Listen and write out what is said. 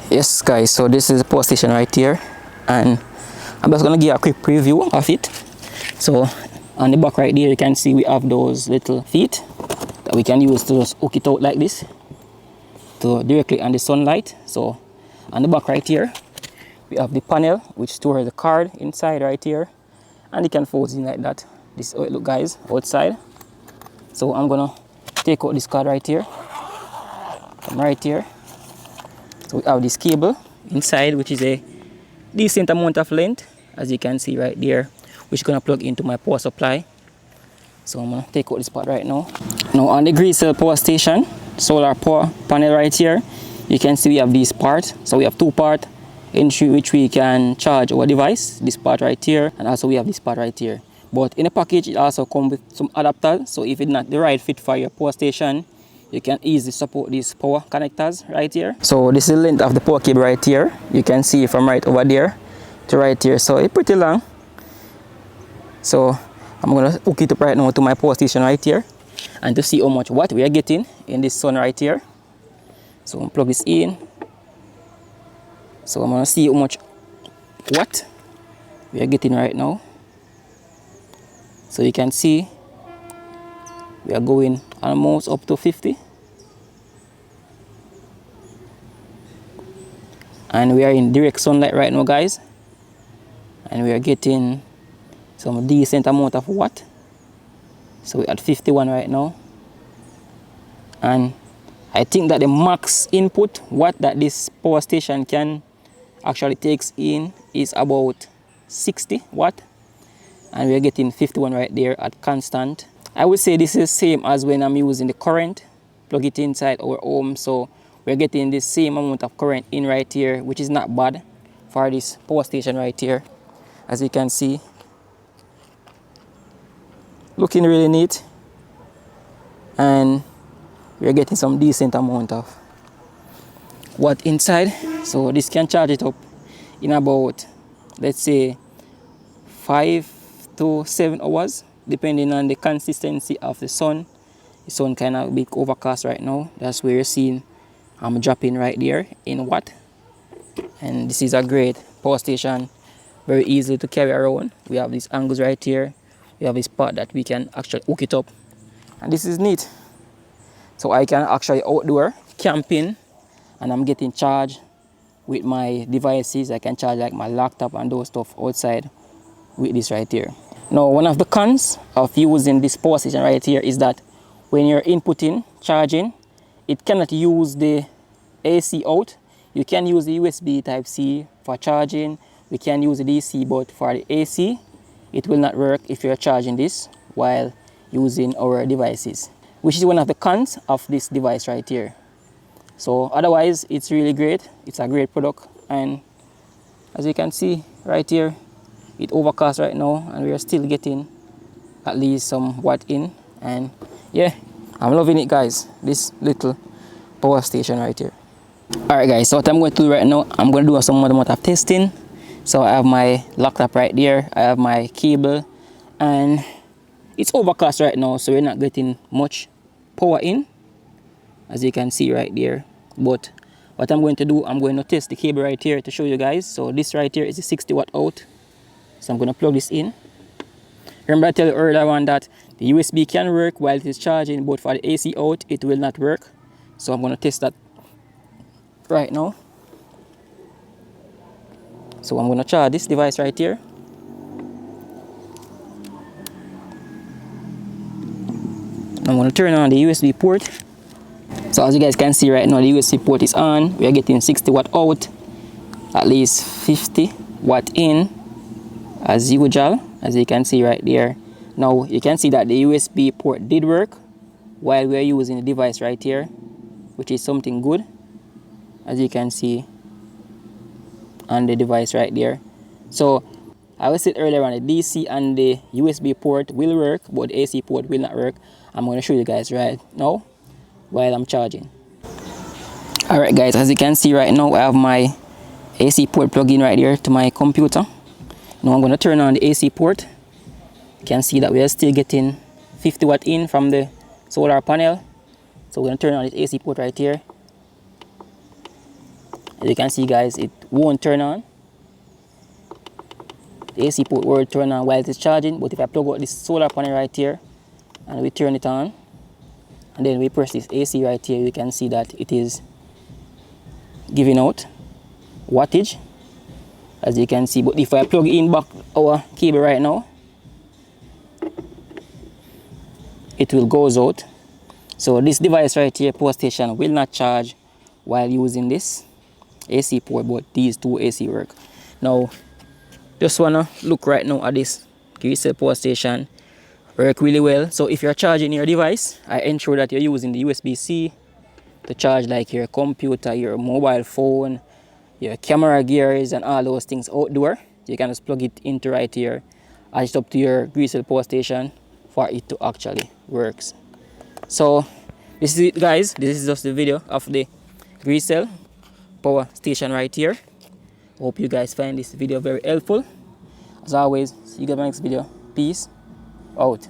Yes guys, so this is the power station right here, and I'm just gonna give a quick preview of it. So on the back right there, you can see we have those little feet that we can use to just hook it out like this to directly on the sunlight. So on the back right here, we have the panel which stores the card inside right here, and it can fold in like that. This is how it look guys outside. So I'm gonna take out this card right here, from right here. So we have this cable inside, which is a decent amount of length, as you can see right there, which is gonna plug into my power supply. So I'm gonna take out this part right now. Now on the GRECELL power station, solar power panel right here, you can see we have this part. So we have two parts in which we can charge our device, this part right here, and also we have this part right here. But in the package, it also comes with some adapters. So if it's not the right fit for your power station, you can easily support these power connectors right here. So this is the length of the power cable right here. You can see from right over there to right here. So it's pretty long. So I'm gonna hook it up right now to my power station right here, and to see how much watt we are getting in this sun right here. So I'm gonna plug this in. So I'm gonna see how much watt we are getting right now. So you can see we are going almost up to 50. And we are in direct sunlight right now guys. And we are getting some decent amount of watt. So we're at 51 right now. And I think that the max input watt that this power station can actually takes in is about 60 watt. And we're getting 51 right there at constant. I would say this is same as when I'm using the current, plug it inside our home. So we're getting the same amount of current in right here, which is not bad for this power station right here. As you can see, looking really neat, and we're getting some decent amount of watt inside. So this can charge it up in about, let's say, 5 to 7 hours, depending on the consistency of the sun. The sun kind of big overcast right now. That's where you're seeing I'm dropping right there in watt. And this is a great power station, very easy to carry around. We have these angles right here. We have this part that we can actually hook it up, and this is neat. So I can actually outdoor camping, and I'm getting charged with my devices. I can charge like my laptop and those stuff outside with this right here. Now, one of the cons of using this power station right here is that when you're inputting charging, it cannot use the AC out. You can use the USB Type-C for charging. We can use the DC, but for the AC, it will not work if you're charging this while using our devices, which is one of the cons of this device right here. So otherwise, it's really great. It's a great product, and as you can see right here, it overcast right now, and we are still getting at least some watt in. And yeah, I'm loving it guys, this little power station right here. Alright guys, so what I'm going to do right now, I'm going to do some amount of testing. So I have my laptop right there, I have my cable, and it's overcast right now, so we're not getting much power in, as you can see right there. But what I'm going to do, I'm going to test the cable right here to show you guys. So this right here is a 60 watt out. So I'm going to plug this in. Remember I tell you earlier on that the USB can work while it is charging, but for the AC out, it will not work. So I'm going to test that right now. So I'm going to charge this device right here. I'm going to turn on the USB port. So as you guys can see right now, the USB port is on. We are getting 60 watt out, at least 50 watt in, as usual, as you can see right there. Now you can see that the USB port did work while we are using the device right here, which is something good, as you can see on the device right there. So I was said earlier on, the DC and the USB port will work, but the AC port will not work. I'm going to show you guys right now while I'm charging. Alright guys, as you can see right now, I have my AC port plugged in right here to my computer. Now I'm going to turn on the AC port. You can see that we are still getting 50 watt in from the solar panel. So we're going to turn on this AC port right here. As you can see guys, it won't turn on. The AC port will turn on while it is charging, but if I plug out this solar panel right here and we turn it on and then we press this AC right here, you can see that it is giving out wattage, as you can see. But if I plug in back our cable right now, it will go out. So this device right here, power station, will not charge while using this AC port, but these two AC work. Now just wanna look right now at this GRECELL power station. Work really well. So if you're charging your device, I ensure that you're using the USB-C to charge like your computer, your mobile phone, your camera gears and all those things outdoor. You can just plug it into right here and it's up to your GRECELL power station for it to actually works. So this is it guys, this is just the video of the GRECELL power station right here. Hope you guys find this video very helpful. As always, see you guys in my next video. Peace out.